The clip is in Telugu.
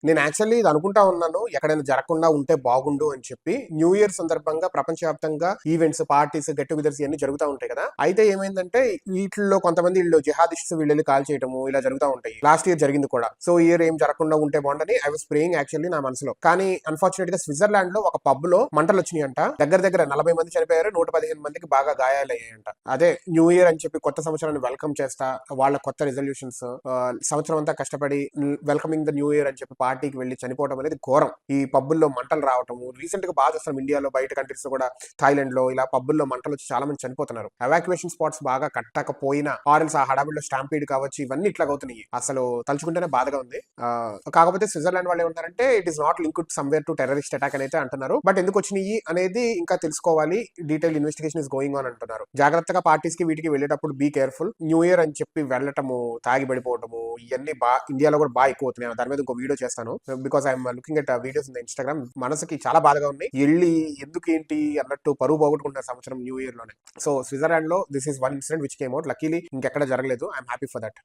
నేను యాక్చువల్లీ ఇది అనుకుంటా ఉన్నాను, ఎక్కడైనా జరగకుండా ఉంటే బాగుండు అని చెప్పి. న్యూ ఇయర్ సందర్భంగా ప్రపంచవ్యాప్తంగా ఈవెంట్స్, పార్టీస్, గెట్ టుగెదర్స్ ఇవన్నీ జరుగుతూ ఉంటాయి కదా. అయితే ఏమైందంటే వీటిల్లో కొంతమంది వీళ్ళు జిహాదిస్ట్స్ వీళ్ళు కాల్ చేయటము ఇలా జరుగుతూ ఉంటాయి. లాస్ట్ ఇయర్ జరిగింది కూడా. సో ఈ ఇయర్ ఏం జరగకుండా ఉంటే బాగుండని ఐ వాస్ ప్రేయింగ్ యాక్చువల్లీ నా మనసులో. కానీ అన్ఫార్చునేట్ గా స్విట్జర్లాండ్ లో ఒక పబ్ లో మంటలు వచ్చినాయంట. దగ్గర దగ్గర 40 మంది చనిపోయారు, 115 మందికి బాగా గాయాలయ్యాయంట. అదే న్యూ ఇయర్ అని చెప్పి కొత్త సంవత్సరాన్ని వెల్కమ్ చేస్తా, వాళ్ళ కొత్త రిజల్యూషన్స్, సంవత్సరం అంతా కష్టపడి వెల్కమింగ్ ద న్యూ ఇయర్ అని చెప్పి పార్టీకి వెళ్లి చనిపోవడం అనేది ఘోరం. ఈ పబ్బుల్లో మంటలు రావటము రీసెంట్ గా బాగా చూస్తాం ఇండియాలో, బయట కంట్రీస్ లో కూడా, థాయిలాండ్ లో ఇలా పబ్బుల్లో మంటలు వచ్చి చాలా మంది చనిపోతున్నారు. ఎవాక్యుయేషన్ స్పాట్స్ బాగా కట్టకపోయినా ఆరెల్స్ ఆ హడావిడిలో స్టాంపీడ్ కావచ్చు, ఇవన్నీ ఇట్లా అవుతున్నాయి. అసలు తలుచుకుంటేనే బాధగా ఉంది. కాకపోతే స్విట్జర్లాండ్ వాళ్ళు ఏమంటారంటే it is not linked somewhere to terrorist attack అని అయితే అంటున్నారు. బట్ ఎందుకు వచ్చినాయి అనేది ఇంకా తెలుసుకోవాలి, detail investigation is going on అంటున్నారు. జాగ్రత్తగా పార్టీస్ కి వీటికి వెళ్ళేటప్పుడు బీ కేర్ఫుల్. న్యూ ఇయర్ అని చెప్పి వెళ్ళటము, తాగి పడిపోవటము ఇవన్నీ ఇండియాలో కూడా బాగా ఎక్కువ అవుతున్నాయి. దాని మీద ఇంకో వీడియో చేస్తాను, because I'm looking at videos in Instagram. మనసుకి చాలా బాధగా ఉన్నాయి. వెళ్ళి ఎందుకు ఏంటి అన్నట్టు పరువు పోగొట్టుకుంటున్న సంవత్సరం న్యూ ఇయర్ లోనే. సో స్విట్జర్లాండ్ లో this is one incident which came out. Luckily ఇంకెక్కడ జరగలేదు. I'm happy for that.